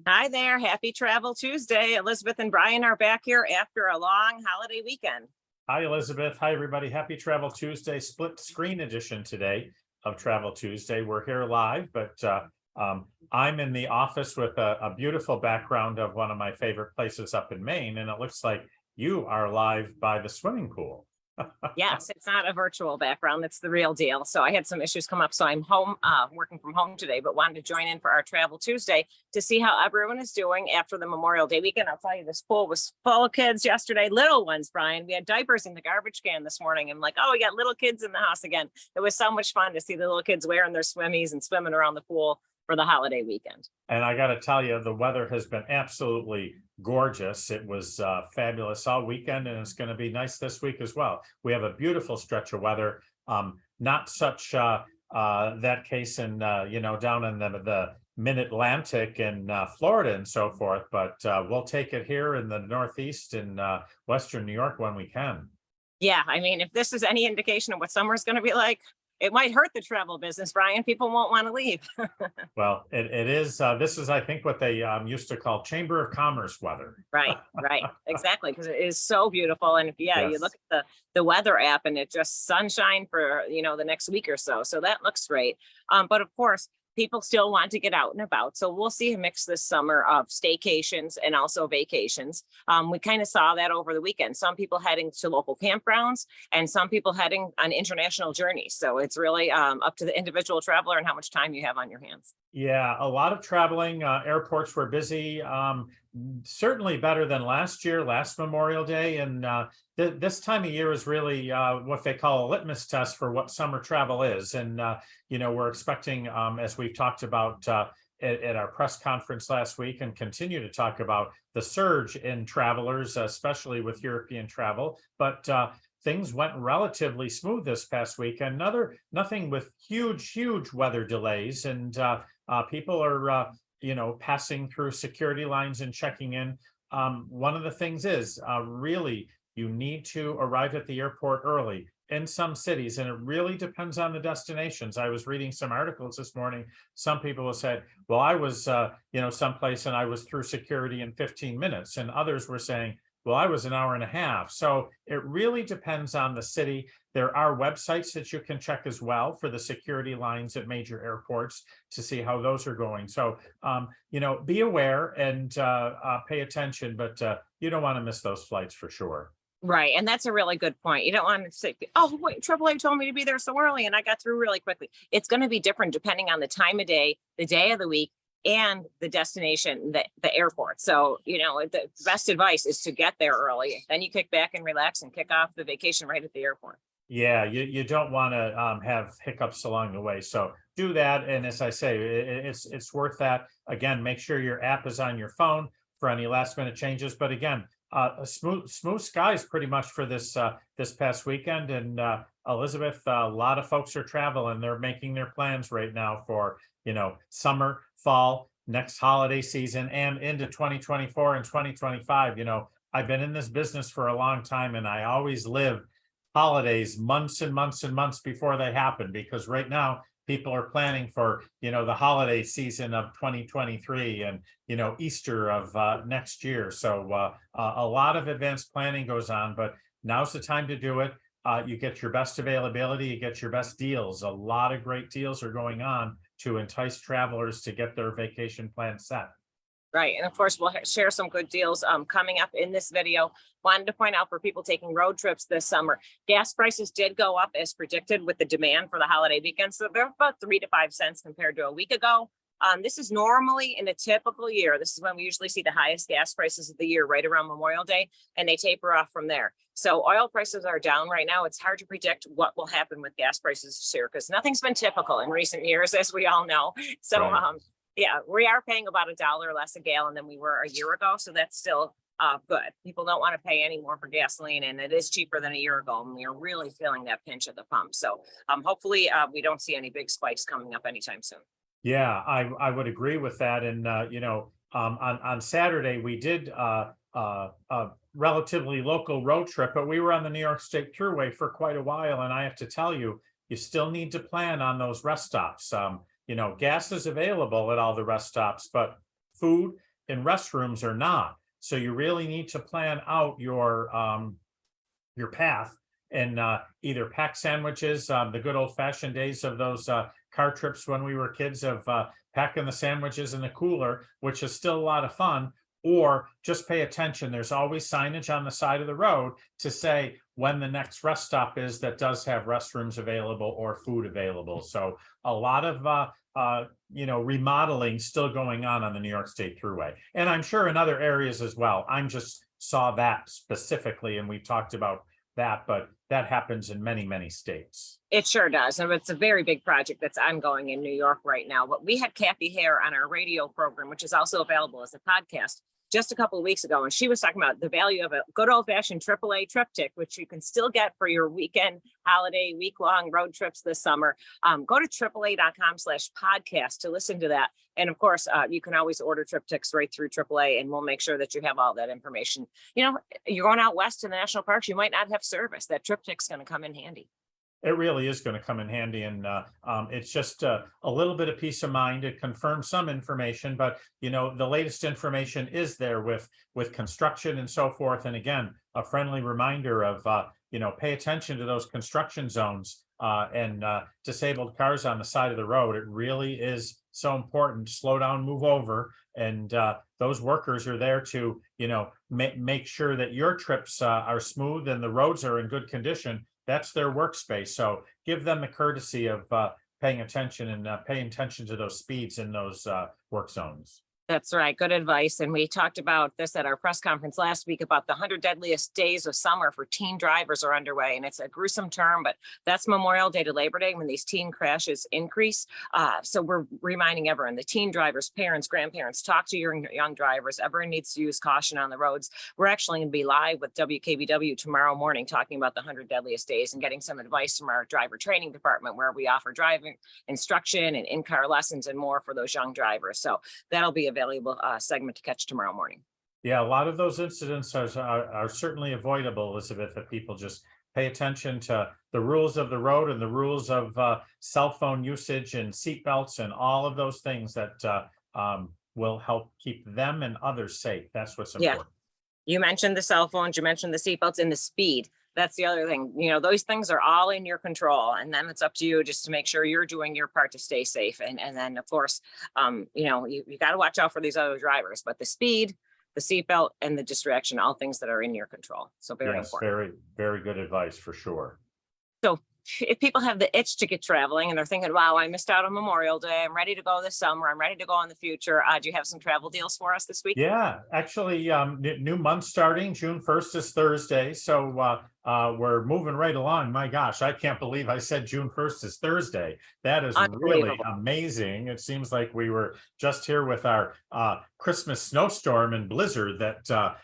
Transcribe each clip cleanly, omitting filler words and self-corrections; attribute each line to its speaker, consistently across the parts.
Speaker 1: Hi there. Happy Travel Tuesday. Elizabeth and Brian are back here after a long holiday weekend.
Speaker 2: Hi, Elizabeth. Hi, everybody. Happy Travel Tuesday, split screen edition today of Travel Tuesday. We're here live, but I'm in the office with a beautiful background of one of my favorite places up in Maine, and it looks like you are live by the swimming pool.
Speaker 1: Yes, it's not a virtual background. It's the real deal. So I had some issues come up. So I'm home, working from home today, but wanted to join in for our Travel Tuesday to see how everyone is doing after the Memorial Day weekend. I'll tell you, this pool was full of kids yesterday, little ones, Brian. We had diapers in the garbage can this morning. I'm like, oh, we got little kids in the house again. It was so much fun to see the little kids wearing their swimmies and swimming around the pool for the holiday weekend.
Speaker 2: And I got to tell you, the weather has been absolutely gorgeous. It was fabulous all weekend, and it's going to be nice this week as well. We have a beautiful stretch of weather. Not such that case in down in the mid-Atlantic and Florida and so forth, but we'll take it here in the Northeast and Western New York when we can.
Speaker 1: Yeah, I mean, if this is any indication of what summer is going to be like, it might hurt the travel business, Brian. People won't want to leave.
Speaker 2: Well, it is. This is, I think, what they used to call Chamber of Commerce weather.
Speaker 1: Right, exactly, because it is so beautiful. And if you
Speaker 2: Yes.
Speaker 1: look at the weather app, and it just sunshine for the next week or so. So that looks great. But of course, people still want to get out and about. So we'll see a mix this summer of staycations and also vacations. We kind of saw that over the weekend. Some people heading to local campgrounds and some people heading on international journeys. So it's really up to the individual traveler and how much time you have on your hands.
Speaker 2: Yeah, a lot of traveling. Airports were busy. Certainly better than last year, last Memorial Day. And this time of year is really what they call a litmus test for what summer travel is. And, we're expecting, as we've talked about at our press conference last week and continue to talk about the surge in travelers, especially with European travel. But things went relatively smooth this past week, and nothing with huge weather delays. And people are, passing through security lines and checking in. One of the things is really you need to arrive at the airport early in some cities, and it really depends on the destinations. I was reading some articles this morning. Some people have said, well, I was, someplace and I was through security in 15 minutes. And others were saying, well, I was an hour and a half. So it really depends on the city. There are websites that you can check as well for the security lines at major airports to see how those are going. So, be aware and pay attention, but you don't want to miss those flights for sure.
Speaker 1: Right. And that's a really good point. You don't want to say, oh, wait, AAA told me to be there so early and I got through really quickly. It's going to be different depending on the time of day, the day of the week, and the destination, the airport. So, the best advice is to get there early. Then you kick back and relax and kick off the vacation right at the airport.
Speaker 2: Yeah, you don't want to have hiccups along the way. So do that. And as I say, it's worth that. Again, make sure your app is on your phone for any last minute changes. But again, smooth skies pretty much for this past weekend. And Elizabeth, a lot of folks are traveling. They're making their plans right now for summer, fall, next holiday season, and into 2024 and 2025. I've been in this business for a long time, and I always live holidays months and months and months before they happen, because right now people are planning for the holiday season of 2023 and Easter of next year. So a lot of advanced planning goes on, but now's the time to do it. You get your best availability, you get your best deals. A lot of great deals are going on to entice travelers to get their vacation plan set.
Speaker 1: Right. And of course, we'll share some good deals coming up in this video. Wanted to point out for people taking road trips this summer, gas prices did go up as predicted with the demand for the holiday weekend. So they're about 3 to 5 cents compared to a week ago. This is normally in a typical year. This is when we usually see the highest gas prices of the year, right around Memorial Day, and they taper off from there. So oil prices are down right now. It's hard to predict what will happen with gas prices this year because nothing's been typical in recent years, as we all know. So,
Speaker 2: Right.
Speaker 1: yeah, we are paying about $1 less a gallon than we were a year ago. So that's still good. People don't want to pay any more for gasoline, and it is cheaper than a year ago. And we are really feeling that pinch at the pump. So hopefully we don't see any big spikes coming up anytime soon.
Speaker 2: Yeah, I would agree with that. And on Saturday we did a relatively local road trip, but we were on the New York State Thruway for quite a while. And I have to tell you, you still need to plan on those rest stops. gas is available at all the rest stops, but food and restrooms are not. So you really need to plan out your path and either pack sandwiches, the good old fashioned days of those car trips when we were kids of packing the sandwiches in the cooler, which is still a lot of fun, or just pay attention. There's always signage on the side of the road to say when the next rest stop is that does have restrooms available or food available. So a lot of remodeling still going on the New York State Thruway. And I'm sure in other areas as well. I'm just saw that specifically, and we talked about that, but that happens in many, many states.
Speaker 1: It sure does. And it's a very big project that's ongoing in New York right now. But we had Kathy Hare on our radio program, which is also available as a podcast, just a couple of weeks ago. And she was talking about the value of a good old fashioned AAA triptych, which you can still get for your weekend, holiday, week-long road trips this summer. Go to AAA.com/podcast to listen to that. And of course, you can always order triptychs right through AAA, and we'll make sure that you have all that information. You're going out west to the national parks, you might not have service. That triptych's going to come in handy.
Speaker 2: It really is going to come in handy, and it's just a little bit of peace of mind. It confirms some information, but the latest information is there with construction and so forth. And again, a friendly reminder of pay attention to those construction zones and disabled cars on the side of the road. It really is so important. Slow down, move over, and those workers are there to make sure that your trips are smooth and the roads are in good condition. That's their workspace. So give them the courtesy of paying attention and paying attention to those speeds in those work zones.
Speaker 1: That's right. Good advice. And we talked about this at our press conference last week about the 100 deadliest days of summer for teen drivers are underway. And it's a gruesome term, but that's Memorial Day to Labor Day when these teen crashes increase. So we're reminding everyone, the teen drivers, parents, grandparents, talk to your young drivers. Everyone needs to use caution on the roads. We're actually going to be live with WKBW tomorrow morning talking about the 100 deadliest days and getting some advice from our driver training department, where we offer driving instruction and in-car lessons and more for those young drivers. So that'll be a valuable segment to catch tomorrow morning.
Speaker 2: Yeah, a lot of those incidents are certainly avoidable, Elizabeth, if people just pay attention to the rules of the road and the rules of cell phone usage and seatbelts and all of those things that will help keep them and others safe. That's what's important.
Speaker 1: Yeah. You mentioned the cell phones, you mentioned the seatbelts and the speed. That's the other thing. Those things are all in your control, and then it's up to you just to make sure you're doing your part to stay safe. And then of course, you got to watch out for these other drivers, but the speed, the seatbelt, and the distraction, all things that are in your control. So very important.
Speaker 2: Very, very good advice for sure.
Speaker 1: So if people have the itch to get traveling and they're thinking, wow, I missed out on Memorial Day, I'm ready to go this summer, I'm ready to go in the future, do you have some travel deals for us this week?
Speaker 2: Yeah, actually, new month starting, June 1st is Thursday. So we're moving right along. My gosh, I can't believe I said June 1st is Thursday. That is really amazing. It seems like we were just here with our Christmas snowstorm and blizzard that,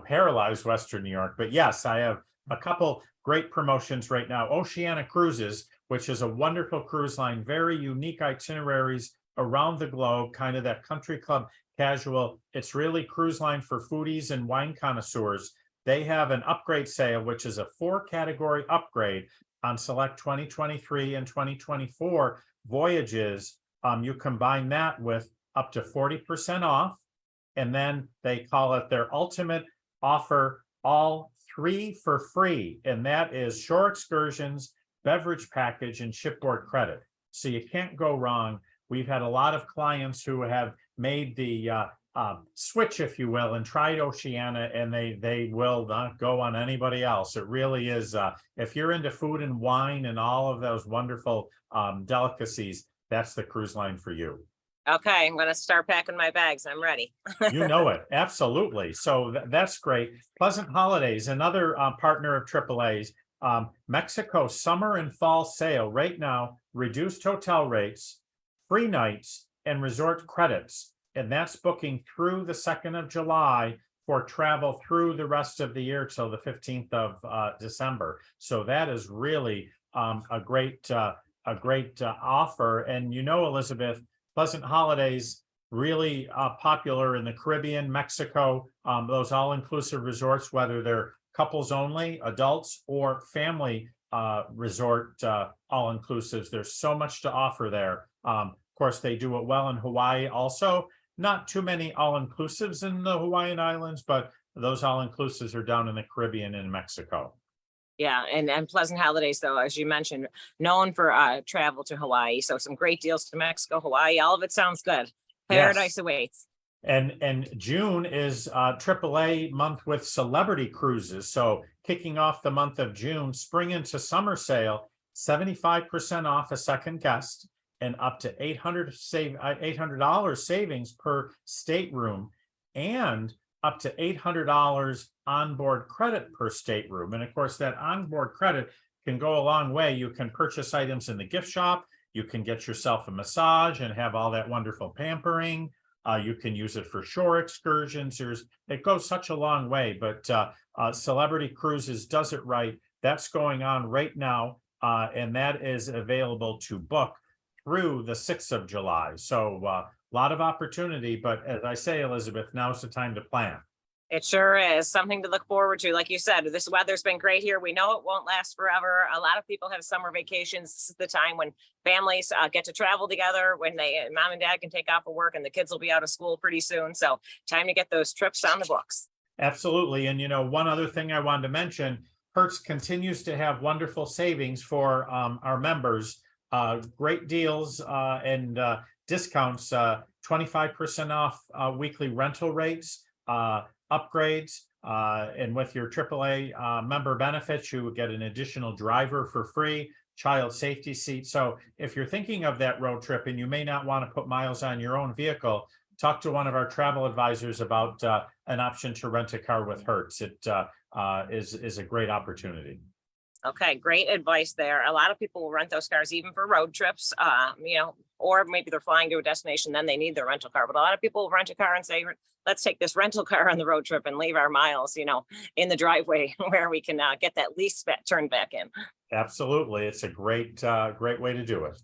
Speaker 2: paralyzed Western New York. But yes, I have a couple great promotions right now. Oceana Cruises, which is a wonderful cruise line, very unique itineraries around the globe, kind of that country club casual. It's really cruise line for foodies and wine connoisseurs. They have an upgrade sale, which is a 4-category upgrade on select 2023 and 2024 voyages. You combine that with up to 40% off, and then they call it their ultimate offer, all 3 for free, and that is shore excursions, beverage package, and shipboard credit. So you can't go wrong. We've had a lot of clients who have made the switch, if you will, and tried Oceana, and they will not go on anybody else. It really is, if you're into food and wine and all of those wonderful delicacies, that's the cruise line for you.
Speaker 1: Okay, I'm going to start packing my bags. I'm ready.
Speaker 2: You know it. Absolutely. So that's great. Pleasant Holidays, another partner of AAA's. Mexico summer and fall sale right now, reduced hotel rates, free nights, and resort credits. And that's booking through the 2nd of July for travel through the rest of the year till the 15th of December. So that is really a great offer. And Elizabeth, Pleasant Holidays, really popular in the Caribbean, Mexico, those all-inclusive resorts, whether they're couples only, adults, or family resort all-inclusives. There's so much to offer there. course, they do it well in Hawaii also. Not too many all-inclusives in the Hawaiian Islands, but those all-inclusives are down in the Caribbean and Mexico.
Speaker 1: Yeah, and pleasant holidays though, as you mentioned, known for travel to Hawaii. So some great deals to Mexico, Hawaii, all of it sounds good. Paradise
Speaker 2: Yes.
Speaker 1: awaits.
Speaker 2: And June is AAA month with celebrity cruises. So kicking off the month of June, spring into summer sale, 75% off a second guest and up to $800 savings per stateroom, and up to $800 onboard credit per stateroom. And of course, that onboard credit can go a long way. You can purchase items in the gift shop. You can get yourself a massage and have all that wonderful pampering. You can use it for shore excursions. It goes such a long way, but Celebrity Cruises does it right. That's going on right now, and that is available to book through the 6th of July. So a lot of opportunity, but as I say, Elizabeth, now's the time to plan.
Speaker 1: It sure is something to look forward to. Like you said, this weather's been great here. We know it won't last forever. A lot of people have summer vacations. This is the time when families get to travel together, when mom and dad can take off of work and the kids will be out of school pretty soon. So time to get those trips on the books.
Speaker 2: Absolutely. And, one other thing I wanted to mention, Hertz continues to have wonderful savings for our members, great deals and discounts, 25% off weekly rental rates, upgrades, and with your AAA member benefits, you would get an additional driver for free, child safety seat. So if you're thinking of that road trip and you may not want to put miles on your own vehicle, talk to one of our travel advisors about an option to rent a car with Hertz. It is a great opportunity.
Speaker 1: Okay, great advice there. A lot of people will rent those cars even for road trips, or maybe they're flying to a destination, then they need their rental car. But a lot of people will rent a car and say, let's take this rental car on the road trip and leave our miles, in the driveway where we can get that lease turned back in.
Speaker 2: Absolutely. It's a great way to do it.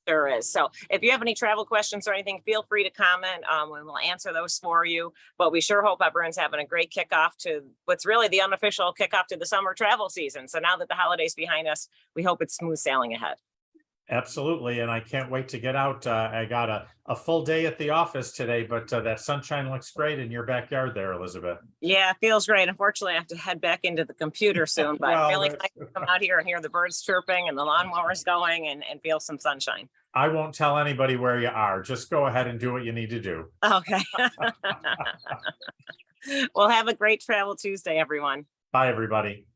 Speaker 1: Sure is. So if you have any travel questions or anything, feel free to comment. And we'll answer those for you. But we sure hope everyone's having a great kickoff to what's really the unofficial kickoff to the summer travel season. So now that the holiday's behind us, we hope it's smooth sailing ahead.
Speaker 2: Absolutely. And I can't wait to get out. I got a full day at the office today, but that sunshine looks great in your backyard there, Elizabeth.
Speaker 1: Yeah, it feels great. Unfortunately, I have to head back into the computer soon, but
Speaker 2: Well,
Speaker 1: really nice to come out here and hear the birds chirping and the lawnmowers going and feel some sunshine.
Speaker 2: I won't tell anybody where you are. Just go ahead and do what you need to do.
Speaker 1: Okay. Well, have a great Travel Tuesday, everyone.
Speaker 2: Bye, everybody.